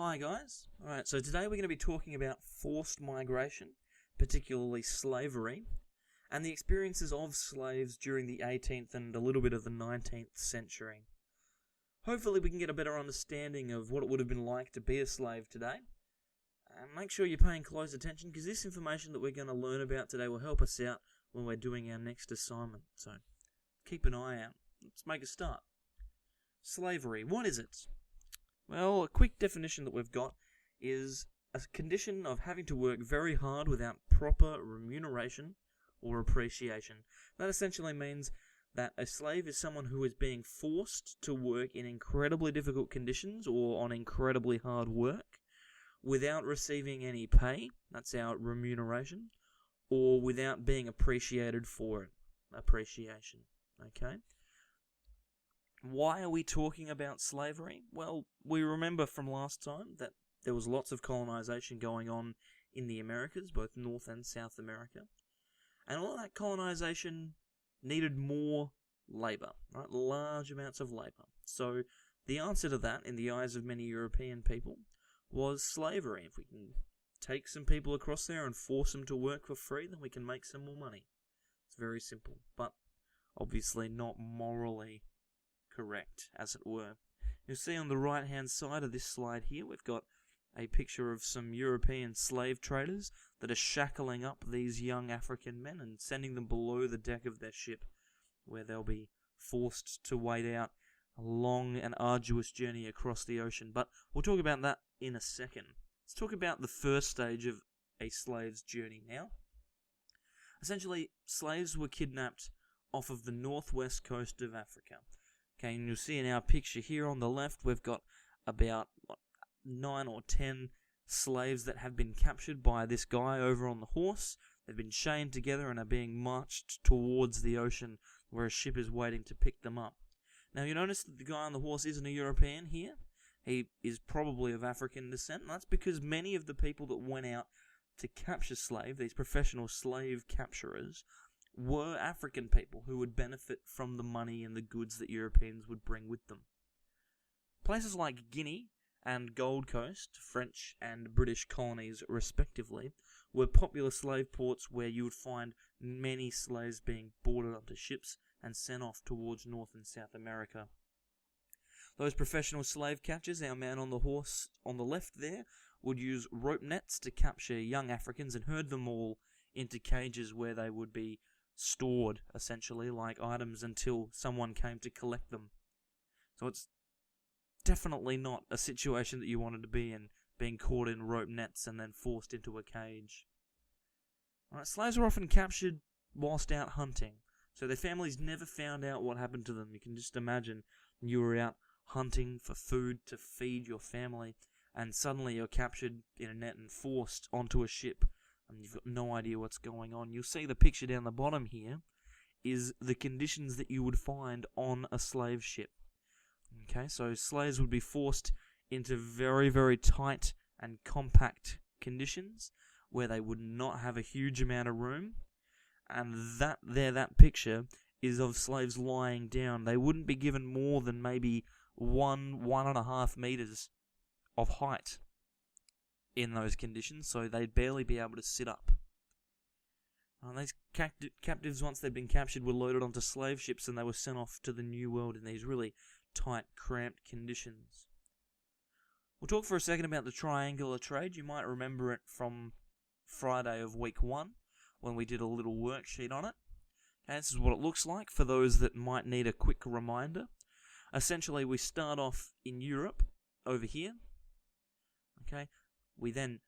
Hi guys. Alright, so today we're going to be talking about forced migration, particularly slavery, and the experiences of slaves during the 18th and a little bit of the 19th century. Hopefully we can get a better understanding of what it would have been like to be a slave today. And make sure you're paying close attention, because this information that we're going to learn about today will help us out when we're doing our next assignment. So keep an eye out. Let's make a start. Slavery, what is it? Well, a quick definition that we've got is a condition of having to work very hard without proper remuneration or appreciation. That essentially means that a slave is someone who is being forced to work in incredibly difficult conditions or on incredibly hard work without receiving any pay, that's our remuneration, or without being appreciated for it, appreciation, okay? Why are we talking about slavery? Well, we remember from last time that there was lots of colonization going on in the Americas, both North and South America. And all that colonization needed more labour, right? Large amounts of labour. So the answer to that, in the eyes of many European people, was slavery. If we can take some people across there and force them to work for free, then we can make some more money. It's very simple, but obviously not morally correct, as it were. You'll see on the right hand side of this slide here, we've got a picture of some European slave traders that are shackling up these young African men and sending them below the deck of their ship, where they'll be forced to wait out a long and arduous journey across the ocean. But we'll talk about that in a second. Let's talk about the first stage of a slave's journey now. Essentially, slaves were kidnapped off of the northwest coast of Africa. Okay, and you'll see in our picture here on the left, we've got about 9 or 10 slaves that have been captured by this guy over on the horse. They've been chained together and are being marched towards the ocean where a ship is waiting to pick them up. Now you notice that the guy on the horse isn't a European here. He is probably of African descent, and that's because many of the people that went out to capture slaves, these professional slave capturers, were African people who would benefit from the money and the goods that Europeans would bring with them. Places like Guinea and Gold Coast, French and British colonies respectively, were popular slave ports where you would find many slaves being boarded onto ships and sent off towards North and South America. Those professional slave catchers, our man on the horse on the left there, would use rope nets to capture young Africans and herd them all into cages where they would be stored, essentially, like items until someone came to collect them. So it's definitely not a situation that you wanted to be in, being caught in rope nets and then forced into a cage. Alright, slaves were often captured whilst out hunting, so their families never found out what happened to them. You can just imagine you were out hunting for food to feed your family, and suddenly you're captured in a net and forced onto a ship, and you've got no idea what's going on. You'll see the picture down the bottom here is the conditions that you would find on a slave ship. Okay, so slaves would be forced into very, very tight and compact conditions where they would not have a huge amount of room, and that picture is of slaves lying down. They wouldn't be given more than maybe 1.5 meters of height in those conditions, so they'd barely be able to sit up. These captives, once they'd been captured, were loaded onto slave ships and they were sent off to the New World in these really tight, cramped conditions. We'll talk for a second about the triangular trade. You might remember it from Friday of week 1 when we did a little worksheet on it. Okay, this is what it looks like for those that might need a quick reminder. Essentially, we start off in Europe, over here. Okay, we then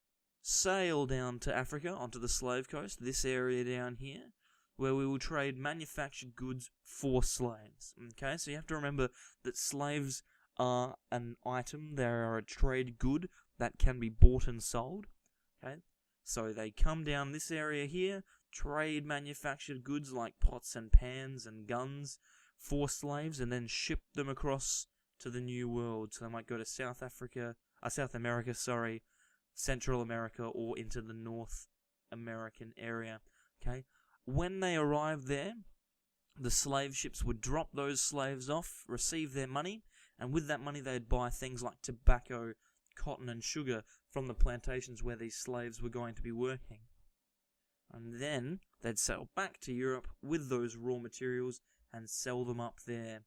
sail down to Africa, onto the slave coast, this area down here, where we will trade manufactured goods for slaves. Okay, so you have to remember that slaves are an item, they are a trade good that can be bought and sold. Okay, so they come down this area here, trade manufactured goods like pots and pans and guns for slaves, and then ship them across to the New World. So they might go to South America, Central America, or into the North American area. Okay, when they arrived there, the slave ships would drop those slaves off, receive their money, and with that money they'd buy things like tobacco cotton and sugar from the plantations where these slaves were going to be working. And then they'd sail back to Europe with those raw materials and sell them up there.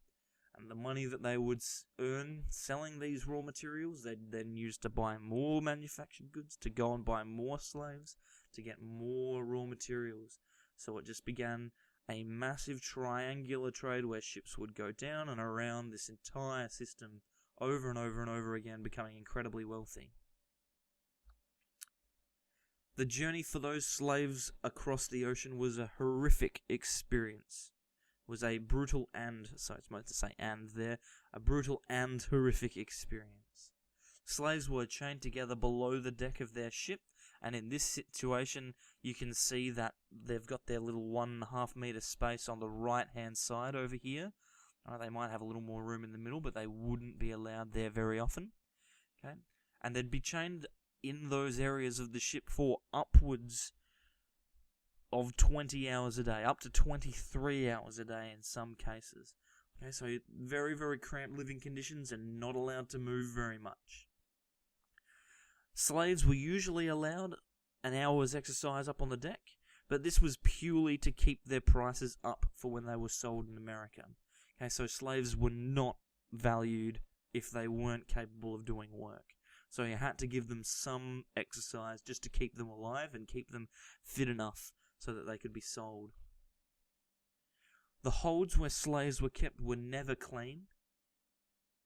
And the money that they would earn selling these raw materials, they'd then use to buy more manufactured goods, to go and buy more slaves, to get more raw materials. So it just began a massive triangular trade where ships would go down and around this entire system over and over and over again, becoming incredibly wealthy. The journey for those slaves across the ocean was a horrific experience. It was a brutal and, so it's meant to say and there, a brutal and horrific experience. Slaves were chained together below the deck of their ship, and in this situation, you can see that they've got their little 1.5 meter space on the right-hand side over here. They might have a little more room in the middle, but they wouldn't be allowed there very often. Okay, and they'd be chained in those areas of the ship for upwards of 20 hours a day, up to 23 hours a day in some cases. Okay, so very, very cramped living conditions and not allowed to move very much. Slaves were usually allowed an hour's exercise up on the deck, but this was purely to keep their prices up for when they were sold in America. Okay, so slaves were not valued if they weren't capable of doing work. So you had to give them some exercise just to keep them alive and keep them fit enough so that they could be sold. The holds where slaves were kept were never clean,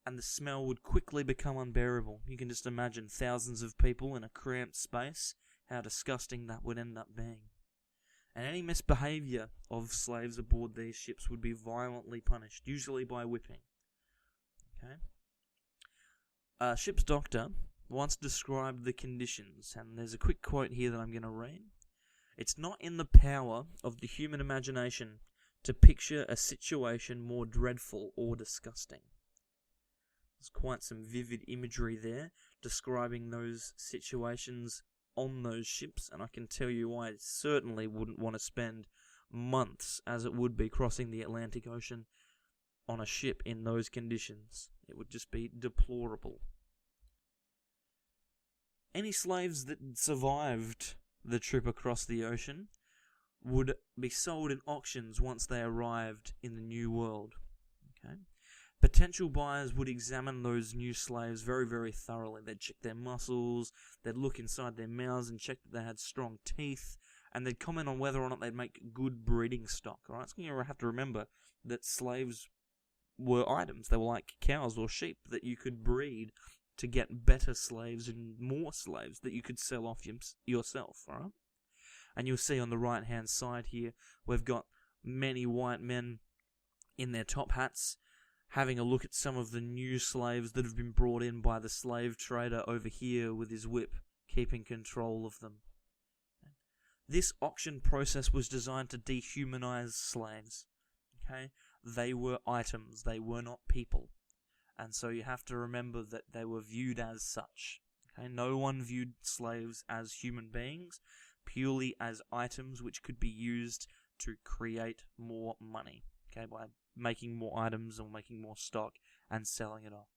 and the smell would quickly become unbearable. You can just imagine thousands of people in a cramped space, how disgusting that would end up being. And any misbehaviour of slaves aboard these ships would be violently punished, usually by whipping. Okay. A ship's doctor once described the conditions, and there's a quick quote here that I'm going to read. "It's not in the power of the human imagination to picture a situation more dreadful or disgusting." There's quite some vivid imagery there, describing those situations on those ships, and I can tell you I certainly wouldn't want to spend months, as it would be, crossing the Atlantic Ocean on a ship in those conditions. It would just be deplorable. Any slaves that survived the trip across the ocean would be sold in auctions once they arrived in the New World. Okay? Potential buyers would examine those new slaves very, very thoroughly. They'd check their muscles, they'd look inside their mouths and check that they had strong teeth, and they'd comment on whether or not they'd make good breeding stock. Alright, so you have to remember that slaves were items. They were like cows or sheep that you could breed to get better slaves and more slaves that you could sell off yourself. Alright? And you'll see on the right-hand side here, we've got many white men in their top hats, having a look at some of the new slaves that have been brought in by the slave trader over here with his whip, keeping control of them. This auction process was designed to dehumanize slaves. Okay? They were items, they were not people. And so you have to remember that they were viewed as such. Okay? No one viewed slaves as human beings, purely as items which could be used to create more money. Okay, by making more items or making more stock and selling it off.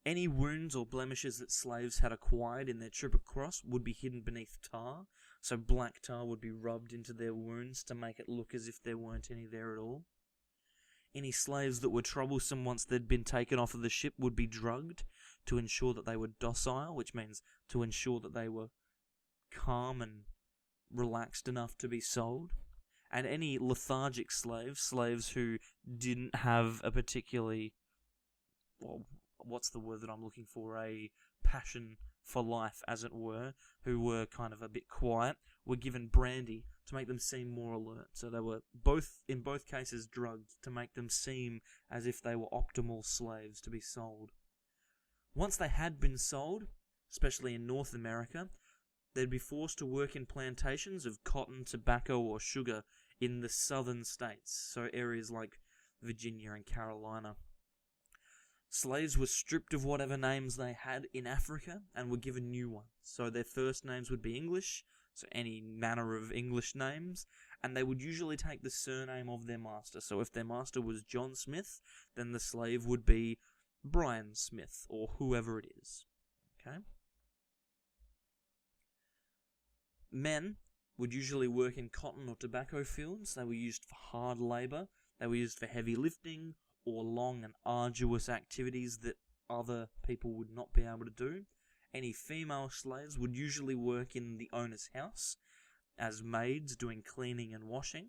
Any wounds or blemishes that slaves had acquired in their trip across would be hidden beneath tar, so black tar would be rubbed into their wounds to make it look as if there weren't any there at all. Any slaves that were troublesome once they'd been taken off of the ship would be drugged to ensure that they were docile, which means to ensure that they were calm and relaxed enough to be sold. And any lethargic slaves who didn't have a particularly, well, what's the word that I'm looking for, a passion for life, as it were, who were kind of a bit quiet, were given brandy to make them seem more alert. So they were in both cases drugged to make them seem as if they were optimal slaves to be sold. Once they had been sold, especially in North America, they'd be forced to work in plantations of cotton, tobacco, or sugar in the southern states, so areas like Virginia and Carolina. Slaves were stripped of whatever names they had in Africa and were given new ones. So their first names would be English, so any manner of English names, and they would usually take the surname of their master. So if their master was John Smith, then the slave would be Brian Smith, or whoever it is. Okay? Men would usually work in cotton or tobacco fields. They were used for hard labour. They were used for heavy lifting or long and arduous activities that other people would not be able to do. Any female slaves would usually work in the owner's house as maids doing cleaning and washing.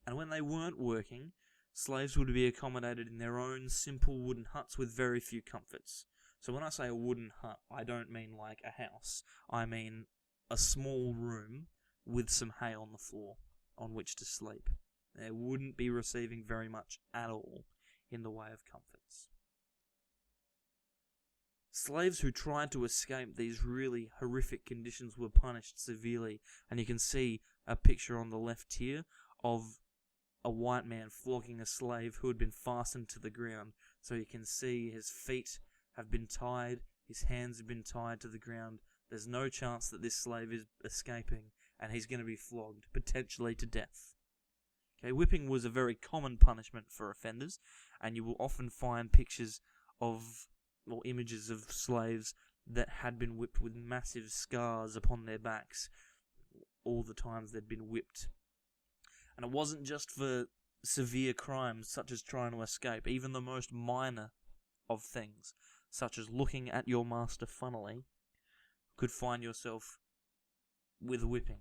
And when they weren't working, slaves would be accommodated in their own simple wooden huts with very few comforts. So when I say a wooden hut, I don't mean like a house. I mean a small room with some hay on the floor on which to sleep. They wouldn't be receiving very much at all in the way of comforts. Slaves who tried to escape these really horrific conditions were punished severely, and you can see a picture on the left here of a white man flogging a slave who had been fastened to the ground. So you can see his feet have been tied, his hands have been tied to the ground. There's no chance that this slave is escaping, and he's going to be flogged, potentially to death. Okay, whipping was a very common punishment for offenders, and you will often find pictures of or images of slaves that had been whipped with massive scars upon their backs all the times they'd been whipped. And it wasn't just for severe crimes such as trying to escape. Even the most minor of things, such as looking at your master funnily, could find yourself with whipping.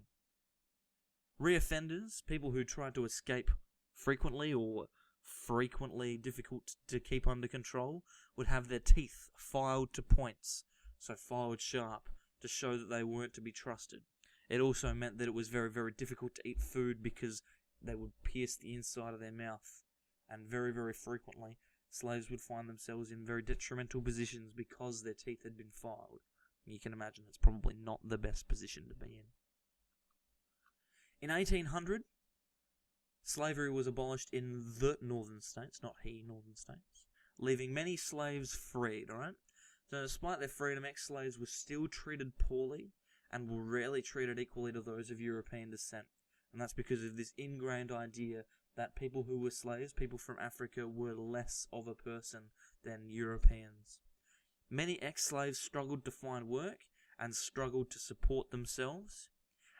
Reoffenders, people who tried to escape frequently or frequently difficult to keep under control, would have their teeth filed to points, so filed sharp, to show that they weren't to be trusted. It also meant that it was very, very difficult to eat food because they would pierce the inside of their mouth, and very, very frequently, slaves would find themselves in very detrimental positions because their teeth had been filed. You can imagine it's probably not the best position to be in. In 1800, slavery was abolished in the northern states, not northern states, leaving many slaves freed, alright? So despite their freedom, ex-slaves were still treated poorly and were rarely treated equally to those of European descent. And that's because of this ingrained idea that people who were slaves, people from Africa, were less of a person than Europeans. Many ex-slaves struggled to find work and struggled to support themselves.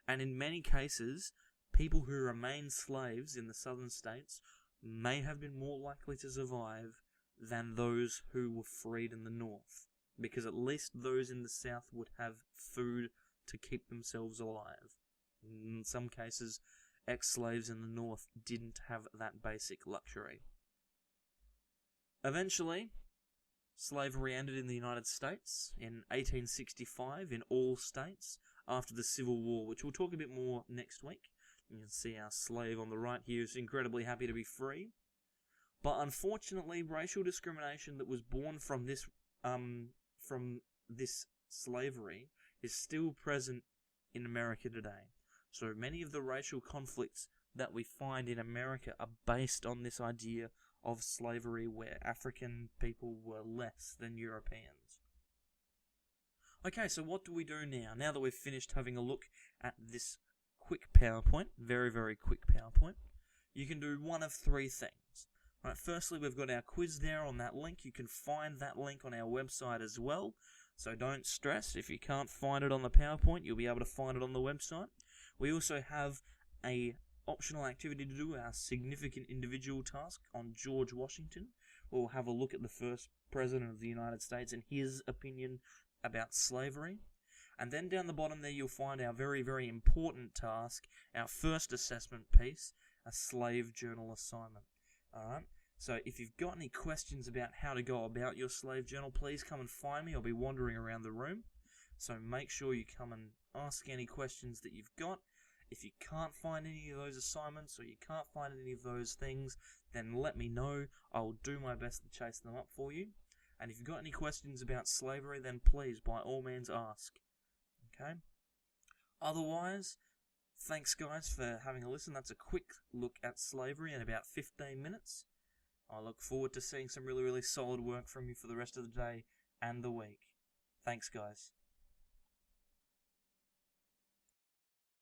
And in many cases, people who remained slaves in the southern states may have been more likely to survive than those who were freed in the north, because at least those in the south would have food to keep themselves alive. In some cases, ex-slaves in the north didn't have that basic luxury. Eventually, slavery ended in the United States in 1865 in all states after the Civil War, which we'll talk a bit more next week. You can see our slave on the right here is incredibly happy to be free. But unfortunately, racial discrimination that was born from this slavery is still present in America today. So many of the racial conflicts that we find in America are based on this idea of slavery where African people were less than Europeans. Okay, so what do we do now? Now that we've finished having a look at this quick PowerPoint, very, very quick PowerPoint, you can do one of three things. Right, firstly, we've got our quiz there on that link. You can find that link on our website as well. So don't stress. If you can't find it on the PowerPoint, you'll be able to find it on the website. We also have a optional activity to do, our significant individual task on George Washington. We'll have a look at the first president of the United States and his opinion about slavery. And then down the bottom there you'll find our very, very important task, our first assessment piece, a slave journal assignment. Alright, so if you've got any questions about how to go about your slave journal, please come and find me. I'll be wandering around the room. So make sure you come and ask any questions that you've got. If you can't find any of those assignments or you can't find any of those things, then let me know. I will do my best to chase them up for you. And if you've got any questions about slavery, then please, by all means, ask. Okay? Otherwise, thanks guys for having a listen. That's a quick look at slavery in about 15 minutes. I look forward to seeing some really, really solid work from you for the rest of the day and the week. Thanks guys.